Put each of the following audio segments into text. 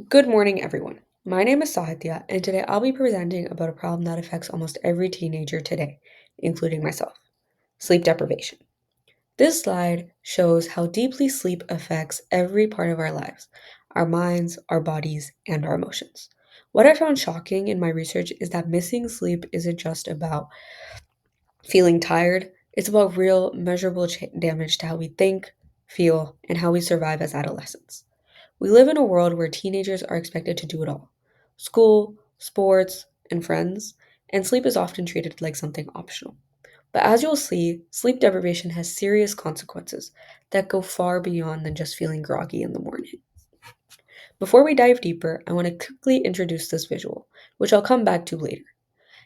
Good morning, everyone. My name is Sahitya, and today I'll be presenting about a problem that affects almost every teenager today, including myself: sleep deprivation. This slide shows how deeply sleep affects every part of our lives: our minds, our bodies, and our emotions. What I found shocking in my research is that missing sleep isn't just about feeling tired, it's about real, measurable damage to how we think, feel, and how we survive as adolescents. We live in a world where teenagers are expected to do it all: school, sports, and friends, and sleep is often treated like something optional. But as you'll see, sleep deprivation has serious consequences that go far beyond than just feeling groggy in the morning. Before we dive deeper, I want to quickly introduce this visual, which I'll come back to later.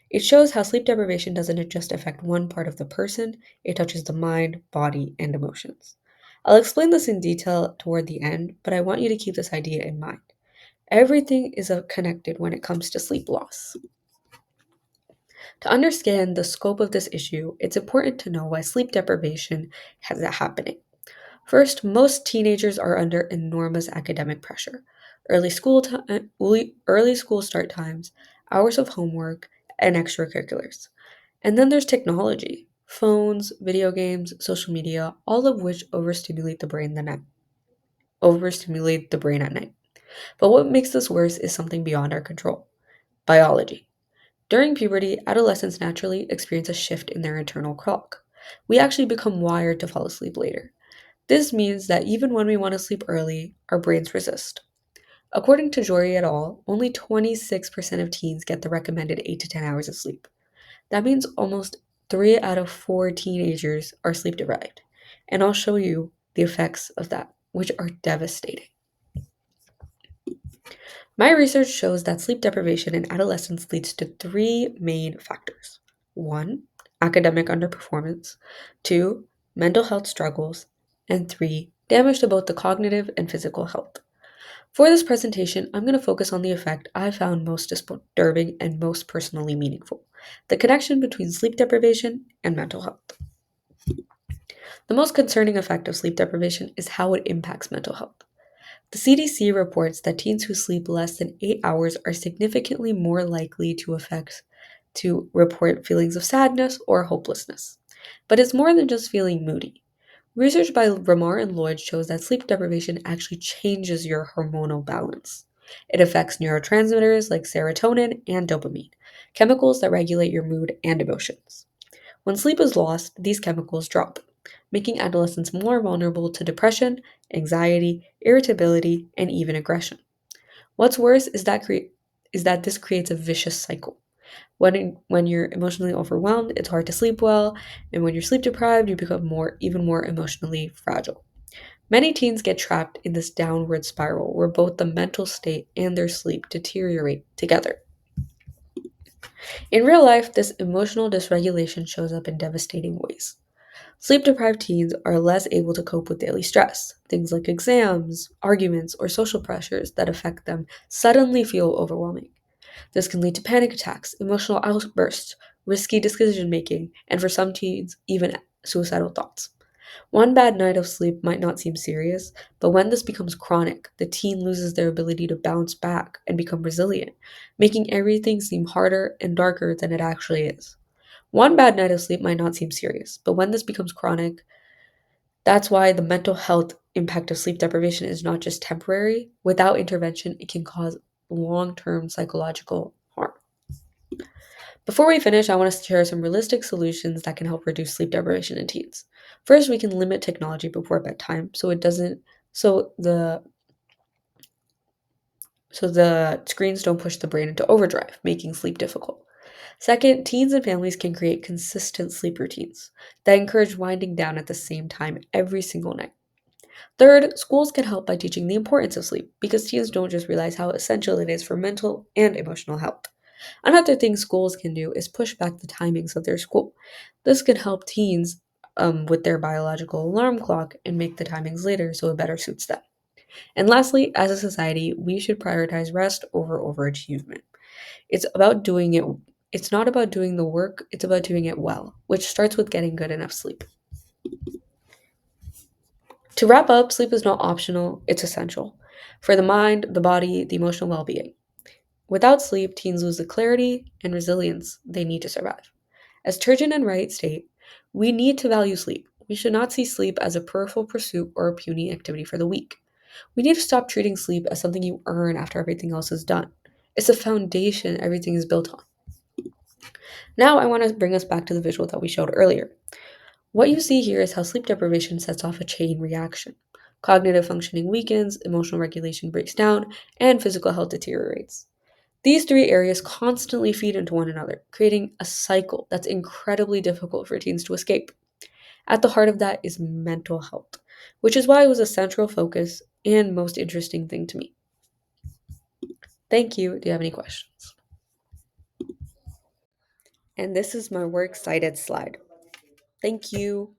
It shows how sleep deprivation doesn't just affect one part of the person, it touches the mind, body, and emotions. I'll explain this in detail toward the end, but I want you to keep this idea in mind. Everything is connected when it comes to sleep loss. To understand the scope of this issue, it's important to know why sleep deprivation has it happening. First, most teenagers are under enormous academic pressure. Early school start times, hours of homework, and extracurriculars. And then there's technology: phones, video games, social media, all of which overstimulate the brain at night. But what makes this worse is something beyond our control: biology. During puberty, adolescents naturally experience a shift in their internal clock. We actually become wired to fall asleep later. This means that even when we want to sleep early, our brains resist. According to Jory et al., only 26% of teens get the recommended 8 to 10 hours of sleep. That means almost 3 out of 4 teenagers are sleep deprived. And I'll show you the effects of that, which are devastating. My research shows that sleep deprivation in adolescence leads to three main factors: 1, academic underperformance; 2, mental health struggles; and 3, damage to both the cognitive and physical health. For this presentation, I'm going to focus on the effect I found most disturbing and most personally meaningful: the connection between sleep deprivation and mental health. The most concerning effect of sleep deprivation is how it impacts mental health. The CDC reports that teens who sleep less than 8 hours are significantly more likely to report feelings of sadness or hopelessness. But it's more than just feeling moody. Research by Ramar and Lloyd shows that sleep deprivation actually changes your hormonal balance. It affects neurotransmitters like serotonin and dopamine, chemicals that regulate your mood and emotions. When sleep is lost, these chemicals drop, making adolescents more vulnerable to depression, anxiety, irritability, and even aggression. What's worse is that this creates a vicious cycle. When you're emotionally overwhelmed, it's hard to sleep well, and when you're sleep deprived, you become even more emotionally fragile. Many teens get trapped in this downward spiral where both the mental state and their sleep deteriorate together. In real life, this emotional dysregulation shows up in devastating ways. Sleep deprived teens are less able to cope with daily stress. Things like exams, arguments, or social pressures that affect them suddenly feel overwhelming. This can lead to panic attacks, emotional outbursts, risky decision making, and for some teens, even suicidal thoughts. One bad night of sleep might not seem serious, but when this becomes chronic, the teen loses their ability to bounce back and become resilient, making everything seem harder and darker than it actually is. One bad night of sleep might not seem serious, but when this becomes chronic, that's why the mental health impact of sleep deprivation is not just temporary. Without intervention, it can cause long term psychological harm. Before we finish, I want to share some realistic solutions that can help reduce sleep deprivation in teens. First, we can limit technology before bedtime so the screens don't push the brain into overdrive, making sleep difficult. Second, teens and families can create consistent sleep routines that encourage winding down at the same time every single night. Third, schools can help by teaching the importance of sleep because teens don't just realize how essential it is for mental and emotional health. Another thing schools can do is push back the timings of their school. This can help teens with their biological alarm clock and make the timings later so it better suits them. And lastly, as a society, we should prioritize rest over overachievement. It's about doing it it's not about doing the work, it's about doing it well, which starts with getting good enough sleep. To wrap up, sleep is not optional, it's essential. for the mind, the body, the emotional well being. Without sleep, teens lose the clarity and resilience they need to survive. As Turgeon and Wright state, we need to value sleep. We should not see sleep as a peripheral pursuit or a puny activity for the weak. We need to stop treating sleep as something you earn after everything else is done. It's the foundation everything is built on. Now, I want to bring us back to the visual that we showed earlier. What you see here is how sleep deprivation sets off a chain reaction. Cognitive functioning weakens, emotional regulation breaks down, and physical health deteriorates. These three areas constantly feed into one another, creating a cycle that's incredibly difficult for teens to escape. At the heart of that is mental health, which is why it was a central focus and most interesting thing to me. Thank you. Do you have any questions? And this is my works cited slide. Thank you.